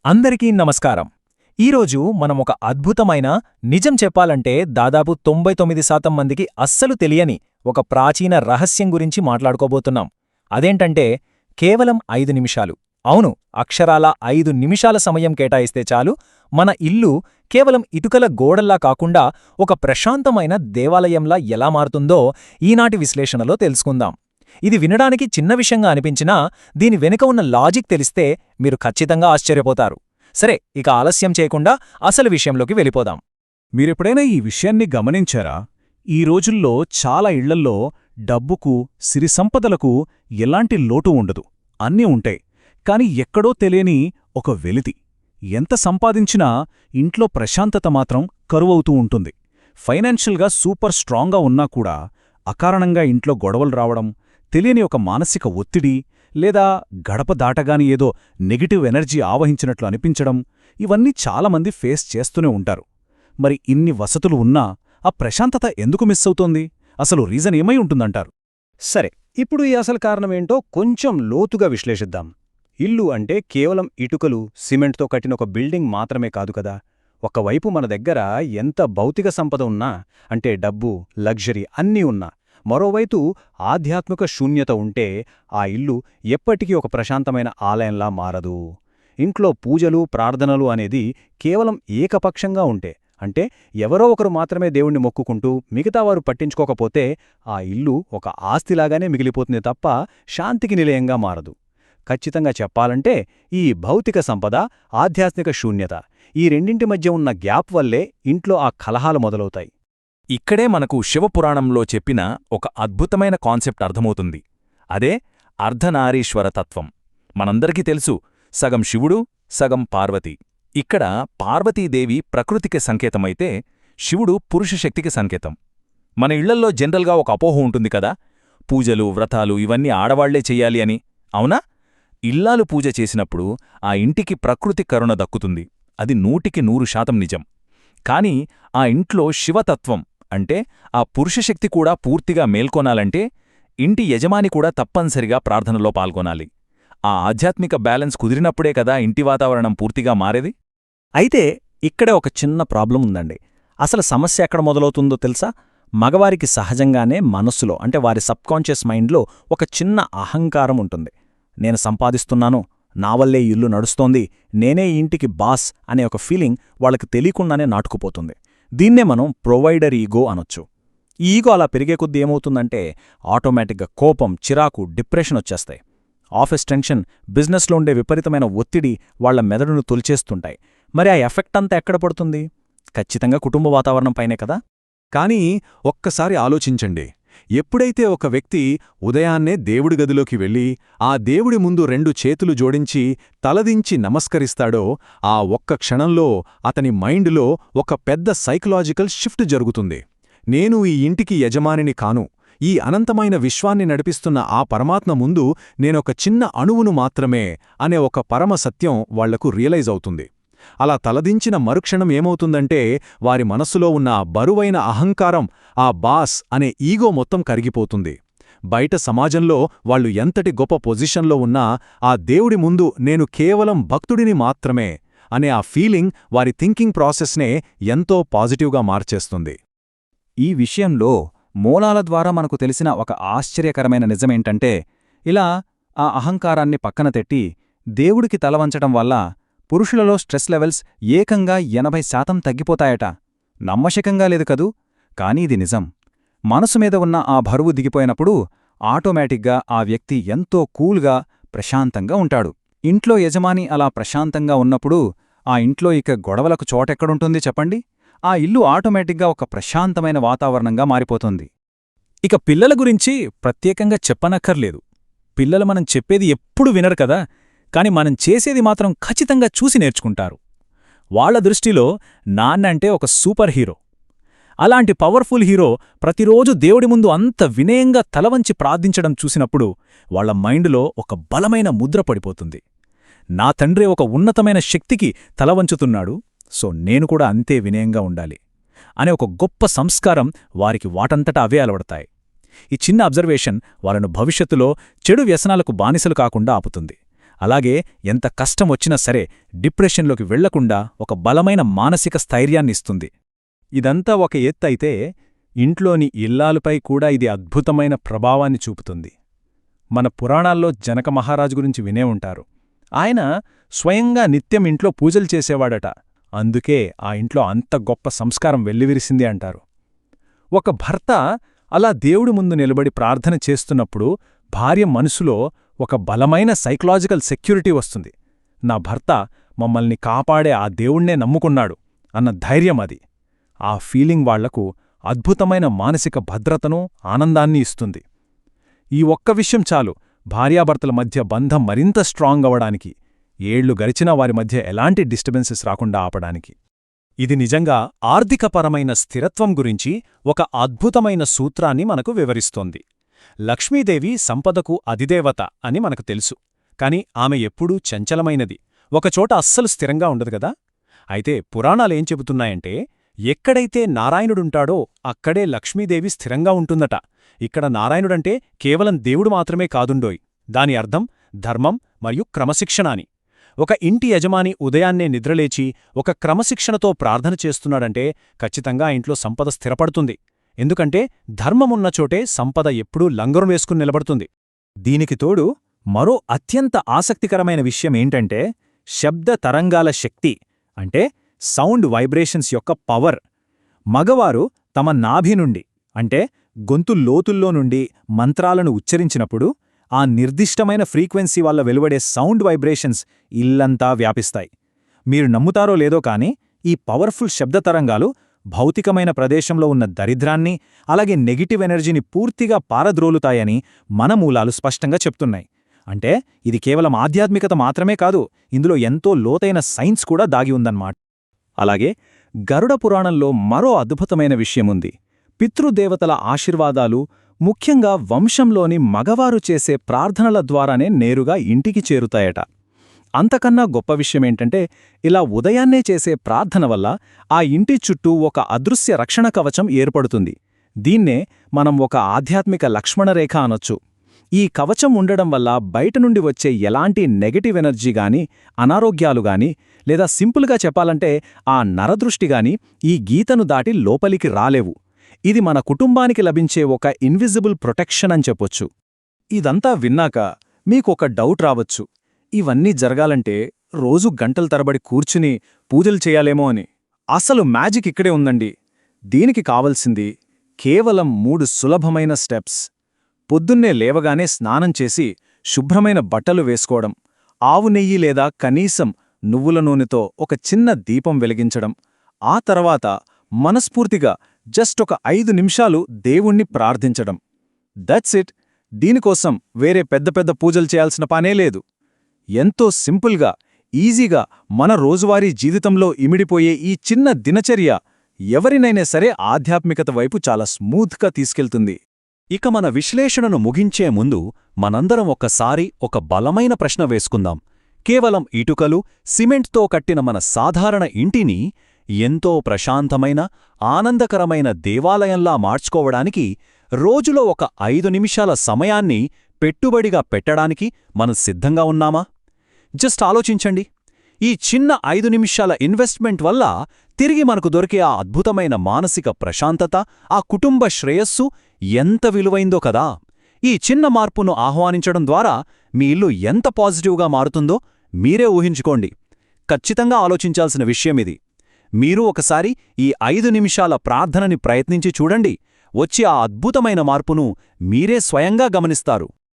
అందరికీ నమస్కారం. ఈరోజు మనం ఒక అద్భుతమైన, నిజం చెప్పాలంటే దాదాపు 99% మందికి అస్సలు తెలియని ఒక ప్రాచీన రహస్యం గురించి మాట్లాడుకోబోతున్నాం. అదేంటంటే కేవలం 5 నిమిషాలు, అవును, అక్షరాల 5 నిమిషాల సమయం కేటాయిస్తే చాలు మన ఇల్లు కేవలం ఇటుకల గోడల్లా కాకుండా ఒక ప్రశాంతమైన దేవాలయంలా ఎలా మారుతుందో ఈనాటి విశ్లేషణలో తెలుసుకుందాం. ఇది వినడానికి చిన్న విషయంగా అనిపించినా దీని వెనుక ఉన్న లాజిక్ తెలిస్తే మీరు ఖచ్చితంగా ఆశ్చర్యపోతారు. సరే, ఇక ఆలస్యం చేయకుండా అసలు విషయంలోకి వెళ్ళిపోదాం. మీరెప్పుడైనా ఈ విషయాన్ని గమనించారా? ఈ రోజుల్లో చాలా ఇళ్లల్లో డబ్బుకు, సిరి సంపదలకు ఎలాంటి లోటు ఉండదు, అన్నీ ఉంటాయి. కాని ఎక్కడో తెలియని ఒక వెలితి. ఎంత సంపాదించినా ఇంట్లో ప్రశాంతత మాత్రం కరువవుతూ ఉంటుంది. ఫైనాన్షియల్గా సూపర్ స్ట్రాంగ్గా ఉన్నా కూడా అకారణంగా ఇంట్లో గొడవలు రావడం, తెలియని ఒక మానసిక ఒత్తిడి, లేదా గడప దాటగాని ఏదో నెగటివ్ ఎనర్జీ ఆవహించినట్లు అనిపించడం, ఇవన్నీ చాలామంది ఫేస్ చేస్తూనే ఉంటారు. మరి ఇన్ని వసతులు ఉన్నా ఆ ప్రశాంతత ఎందుకు మిస్ అవుతోంది? అసలు రీజన్ ఏమై ఉంటుందంటారు? సరే, ఇప్పుడు ఈ అసలు కారణమేంటో కొంచెం లోతుగా విశ్లేషిద్దాం. ఇల్లు అంటే కేవలం ఇటుకలు, సిమెంట్తో కట్టిన ఒక బిల్డింగ్ మాత్రమే కాదు కదా. ఒకవైపు మన దగ్గర ఎంత భౌతిక సంపద ఉన్నా, అంటే డబ్బు, లగ్జరీ అన్నీ ఉన్నా, మరోవైపు ఆధ్యాత్మిక శూన్యత ఉంటే ఆ ఇల్లు ఎప్పటికీ ఒక ప్రశాంతమైన ఆలయంలా మారదు. ఇంట్లో పూజలు, ప్రార్థనలు అనేది కేవలం ఏకపక్షంగా ఉంటే, అంటే ఎవరో ఒకరు మాత్రమే దేవుణ్ణి మొక్కుకుంటూ మిగతావారు పట్టించుకోకపోతే ఆ ఇల్లు ఒక ఆస్తిలాగానే మిగిలిపోతుంది తప్ప శాంతికి నిలయంగా మారదు. ఖచ్చితంగా చెప్పాలంటే ఈ భౌతిక సంపద, ఆధ్యాత్మిక శూన్యత, ఈ రెండింటి మధ్య ఉన్న గ్యాప్ వల్లే ఇంట్లో ఆ కలహాలు మొదలవుతాయి. ఇక్కడే మనకు శివపురాణంలో చెప్పిన ఒక అద్భుతమైన కాన్సెప్ట్ అర్థమవుతుంది. అదే అర్ధనారీశ్వర తత్వం. మనందరికీ తెలుసు, సగం శివుడు, సగం పార్వతి. ఇక్కడ పార్వతీదేవి ప్రకృతికి సంకేతమైతే శివుడు పురుషశక్తికి సంకేతం. మన ఇళ్లల్లో జనరల్గా ఒక అపోహ ఉంటుంది కదా, పూజలు, వ్రతాలు ఇవన్నీ ఆడవాళ్లే చెయ్యాలి అని. అవునా? ఇల్లాలు పూజ చేసినప్పుడు ఆ ఇంటికి ప్రకృతి కరుణ దక్కుతుంది. అది 100% నిజం. కాని ఆ ఇంట్లో శివతత్వం, అంటే ఆ పురుషశక్తి కూడా పూర్తిగా మేల్కొనాలంటే ఇంటి యజమాని కూడా తప్పనిసరిగా ప్రార్థనలో పాల్గొనాలి. ఆ ఆధ్యాత్మిక బ్యాలెన్స్ కుదిరినప్పుడే కదా ఇంటి వాతావరణం పూర్తిగా మారేది. అయితే ఇక్కడే ఒక చిన్న ప్రాబ్లం ఉందండి. అసలు సమస్య ఎక్కడ మొదలవుతుందో తెలుసా? మగవారికి సహజంగానే మనస్సులో, అంటే వారి సబ్కాన్షియస్ మైండ్లో ఒక చిన్న అహంకారం ఉంటుంది. నేను సంపాదిస్తున్నాను, నా వల్లే ఇల్లు నడుస్తోంది, నేనే ఈ ఇంటికి బాస్ అనే ఒక ఫీలింగ్ వాళ్ళకి తెలియకుండానే నాటుకుపోతుంది. దీన్నే మనం ప్రొవైడర్ ఈగో అనొచ్చు. ఈ ఈగో అలా పెరిగే కొద్దీ ఏమవుతుందంటే ఆటోమేటిక్గా కోపం, చిరాకు, డిప్రెషన్ వచ్చేస్తాయి. ఆఫీస్ టెన్షన్, బిజినెస్లో ఉండే విపరీతమైన ఒత్తిడి వాళ్ల మెదడును తొలిచేస్తుంటాయి. మరి ఆ ఎఫెక్ట్ అంతా ఎక్కడ పడుతుంది? ఖచ్చితంగా కుటుంబ వాతావరణం పైనే కదా. కానీ ఒక్కసారి ఆలోచించండి. ఎప్పుడైతే ఒక వ్యక్తి ఉదయాన్నే దేవుడి గదిలోకి వెళ్ళి ఆ దేవుడి ముందు 2 చేతులు జోడించి తలదించి నమస్కరిస్తాడో ఆ ఒక్క క్షణంలో అతని మైండ్లో ఒక పెద్ద సైకలాజికల్ షిఫ్ట్ జరుగుతుంది. నేను ఈ ఇంటికి యజమానిని కాను, ఈ అనంతమైన విశ్వాన్ని నడిపిస్తున్న ఆ పరమాత్మ ముందు నేనొక చిన్న అణువును మాత్రమే అనే ఒక పరమ సత్యం వాళ్లకు రియలైజ్ అవుతుంది. అలా తలదించిన మరుక్షణం ఏమవుతుందంటే వారి మనస్సులో ఉన్న ఆ బరువైన అహంకారం, ఆ బాస్ అనే ఈగో మొత్తం కరిగిపోతుంది. బయట సమాజంలో వాళ్లు ఎంతటి గొప్ప పొజిషన్లో ఉన్నా ఆ దేవుడి ముందు నేను కేవలం భక్తుడిని మాత్రమే అనే ఆ ఫీలింగ్ వారి థింకింగ్ ప్రాసెస్నే ఎంతో పాజిటివ్గా మార్చేస్తుంది. ఈ విషయంలో మూలాల ద్వారా మనకు తెలిసిన ఒక ఆశ్చర్యకరమైన నిజమేంటంటే, ఇలా ఆ అహంకారాన్ని పక్కన తెట్టి దేవుడికి తలవంచడం వల్ల పురుషులలో స్ట్రెస్ లెవెల్స్ ఏకంగా 80% తగ్గిపోతాయట. నమ్మశకంగా లేదు కదూ, కానీ ఇది నిజం. మనసు మీద ఉన్న ఆ బరువు దిగిపోయినప్పుడు ఆటోమేటిక్గా ఆ వ్యక్తి ఎంతో కూల్గా, ప్రశాంతంగా ఉంటాడు. ఇంట్లో యజమాని అలా ప్రశాంతంగా ఉన్నప్పుడు ఆ ఇంట్లో ఇక గొడవలకు చోటెక్కడుంటుంది చెప్పండి? ఆ ఇల్లు ఆటోమేటిక్గా ఒక ప్రశాంతమైన వాతావరణంగా మారిపోతుంది. ఇక పిల్లల గురించి ప్రత్యేకంగా చెప్పనక్కర్లేదు. పిల్లలు మనం చెప్పేది ఎప్పుడు వినరు కదా, కాని మనం చేసేది మాత్రం ఖచ్చితంగా చూసి నేర్చుకుంటారు. వాళ్ల దృష్టిలో నాన్నంటే ఒక సూపర్ హీరో. అలాంటి పవర్ఫుల్ హీరో ప్రతిరోజు దేవుడి ముందు అంత వినయంగా తలవంచి ప్రార్థించడం చూసినప్పుడు వాళ్ల మైండులో ఒక బలమైన ముద్ర పడిపోతుంది. నా తండ్రి ఒక ఉన్నతమైన శక్తికి తలవంచుతున్నాడు, సో నేను కూడా అంతే వినయంగా ఉండాలి అనే ఒక గొప్ప సంస్కారం వారికి వాటంతటా అవే అలవడతాయి. ఈ చిన్న అబ్జర్వేషన్ వాళ్ళను భవిష్యత్తులో చెడు వ్యసనాలకు బానిసలు కాకుండా ఆపుతుంది. అలాగే ఎంత కష్టమొచ్చినా సరే డిప్రెషన్లోకి వెళ్లకుండా ఒక బలమైన మానసిక స్థైర్యాన్నిస్తుంది. ఇదంతా ఒక ఎత్తైతే ఇంట్లోని ఇల్లాలుపై కూడా ఇది అద్భుతమైన ప్రభావాన్ని చూపుతుంది. మన పురాణాల్లో జనక మహారాజు గురించి వినే ఉంటారు. ఆయన స్వయంగా నిత్యం ఇంట్లో పూజలు చేసేవాడట. అందుకే ఆ ఇంట్లో అంత గొప్ప సంస్కారం వెల్లివిరిసింది అంటారు. ఒక భర్త అలా దేవుడి ముందు నిలబడి ప్రార్థన చేస్తున్నప్పుడు భార్య మనసులో ఒక బలమైన సైకలాజికల్ సెక్యూరిటీ వస్తుంది. నా భర్త మమ్మల్ని కాపాడే ఆ దేవుణ్ణే నమ్ముకున్నాడు అన్న ధైర్యం అది. ఆ ఫీలింగ్ వాళ్లకు అద్భుతమైన మానసిక భద్రతను, ఆనందాన్ని ఇస్తుంది. ఈ ఒక్క విషయం చాలు భార్యాభర్తల మధ్య బంధం మరింత స్ట్రాంగ్ అవడానికి, ఏళ్లు గడిచినా వారి మధ్య ఎలాంటి డిస్టర్బెన్సెస్ రాకుండా ఆపడానికి. ఇది నిజంగా ఆర్థికపరమైన స్థిరత్వం గురించి ఒక అద్భుతమైన సూత్రాన్ని మనకు వివరిస్తోంది. లక్ష్మీదేవి సంపదకు అధిదేవత అని మనకు తెలుసు. కాని ఆమె ఎప్పుడూ చంచలమైనది, ఒకచోట అస్సలు స్థిరంగా ఉండదు గదా. అయితే పురాణాలేం చెబుతున్నాయంటే ఎక్కడైతే నారాయణుడుంటాడో అక్కడే లక్ష్మీదేవి స్థిరంగా ఉంటుందట. ఇక్కడ నారాయణుడంటే కేవలం దేవుడు మాత్రమే కాదుండోయ్. దాని అర్థం ధర్మం మరియు క్రమశిక్షణ అని. ఒక ఇంటి యజమాని ఉదయాన్నే నిద్రలేచి ఒక క్రమశిక్షణతో ప్రార్థన చేస్తున్నాడంటే ఖచ్చితంగా ఇంట్లో సంపద స్థిరపడుతుంది. ఎందుకంటే ధర్మమున్నచోటే సంపద ఎప్పుడూ లంగరు వేసుకుని నిలబడుతుంది. దీనికి తోడు మరో అత్యంత ఆసక్తికరమైన విషయమేంటంటే శబ్ద తరంగాల శక్తి, అంటే సౌండ్ వైబ్రేషన్స్ యొక్క పవర్. మగవారు తమ నాభి నుండి, అంటే గొంతు లోతుల్లో నుండి మంత్రాలను ఉచ్చరించినప్పుడు ఆ నిర్దిష్టమైన ఫ్రీక్వెన్సీ వల్ల వెలువడే సౌండ్ వైబ్రేషన్స్ ఇల్లంతా వ్యాపిస్తాయి. మీరు నమ్ముతారో లేదో కాని ఈ పవర్ఫుల్ శబ్దతరంగాలు భౌతికమైన ప్రదేశంలో ఉన్న దరిద్రాన్ని, అలాగే నెగిటివ్ ఎనర్జీని పూర్తిగా పారద్రోలుతాయని మన మూలాలు స్పష్టంగా చెప్తున్నాయి. అంటే ఇది కేవలం ఆధ్యాత్మికత మాత్రమే కాదు, ఇందులో ఎంతో లోతైన సైన్స్ కూడా దాగి ఉందన్నమాట. అలాగే గరుడ పురాణంలో మరో అద్భుతమైన విషయముంది. పితృదేవతల ఆశీర్వాదాలు ముఖ్యంగా వంశంలోని మగవారు చేసే ప్రార్థనల ద్వారానే నేరుగా ఇంటికి చేరుతాయట. అంతకన్నా గొప్ప విషయమేంటంటే ఇలా ఉదయాన్నే చేసే ప్రార్థన వల్ల ఆ ఇంటి చుట్టూ ఒక అదృశ్య రక్షణ కవచం ఏర్పడుతుంది. దీన్నే మనం ఒక ఆధ్యాత్మిక లక్ష్మణరేఖ అనొచ్చు. ఈ కవచం ఉండడం వల్ల బయట నుండి వచ్చే ఎలాంటి నెగటివ్ ఎనర్జీ గాని, అనారోగ్యాలు గాని, లేదా సింపుల్గా చెప్పాలంటే ఆ నరదృష్టిగాని ఈ గీతను దాటి లోపలికి రాలేవు. ఇది మన కుటుంబానికి లభించే ఒక ఇన్విజిబుల్ ప్రొటెక్షన్ అని చెప్పొచ్చు. ఇదంతా విన్నాక మీకొక డౌట్ రావచ్చు, ఇవన్నీ జరగాలంటే రోజు గంటల తరబడి కూర్చుని పూజలు చేయాలేమో అని. అసలు మ్యాజిక్ ఇక్కడే ఉందండి. దీనికి కావలసింది కేవలం 3 సులభమైన స్టెప్స్. పొద్దున్నే లేవగానే స్నానం చేసి శుభ్రమైన బట్టలు వేసుకోవడం, ఆవు నెయ్యి లేదా కనీసం నువ్వుల నూనెతో ఒక చిన్న దీపం వెలిగించడం, ఆ తర్వాత మనస్ఫూర్తిగా జస్ట్ ఒక 5 నిమిషాలు దేవుణ్ణి ప్రార్థించడం. That's it. దీనికోసం వేరే పెద్ద పెద్ద పూజలు చేయాల్సిన పనే లేదు. ఎంతో సింపుల్గా, ఈజీగా మన రోజువారీ జీవితంలో ఇమిడిపోయే ఈ చిన్న దినచర్య ఎవరినైనా సరే ఆధ్యాత్మికత వైపు చాలా స్మూత్గా తీసుకెళ్తుంది. ఇక మన విశ్లేషణను ముగించే ముందు మనందరం ఒక్కసారి ఒక బలమైన ప్రశ్న వేసుకుందాం. కేవలం ఇటుకలు, సిమెంట్తో కట్టిన మన సాధారణ ఇంటిని ఎంతో ప్రశాంతమైన, ఆనందకరమైన దేవాలయంలా మార్చుకోవడానికి రోజులో ఒక 5 నిమిషాల సమయాన్ని పెట్టుబడిగా పెట్టడానికి మనం సిద్ధంగా ఉన్నామా? జస్ట్ ఆలోచించండి. ఈ చిన్న 5 నిమిషాల ఇన్వెస్ట్మెంట్ వల్ల తిరిగి మనకు దొరికే ఆ అద్భుతమైన మానసిక ప్రశాంతత, ఆ కుటుంబ శ్రేయస్సు ఎంత విలువైందో కదా. ఈ చిన్న మార్పును ఆహ్వానించడం ద్వారా మీ ఇల్లు ఎంత పాజిటివ్గా మారుతుందో మీరే ఊహించుకోండి. ఖచ్చితంగా ఆలోచించాల్సిన విషయమిది. మీరు ఒకసారి ఈ 5 నిమిషాల ప్రార్థనని ప్రయత్నించి చూడండి. వచ్చి ఆ అద్భుతమైన మార్పును మీరే స్వయంగా గమనిస్తారు.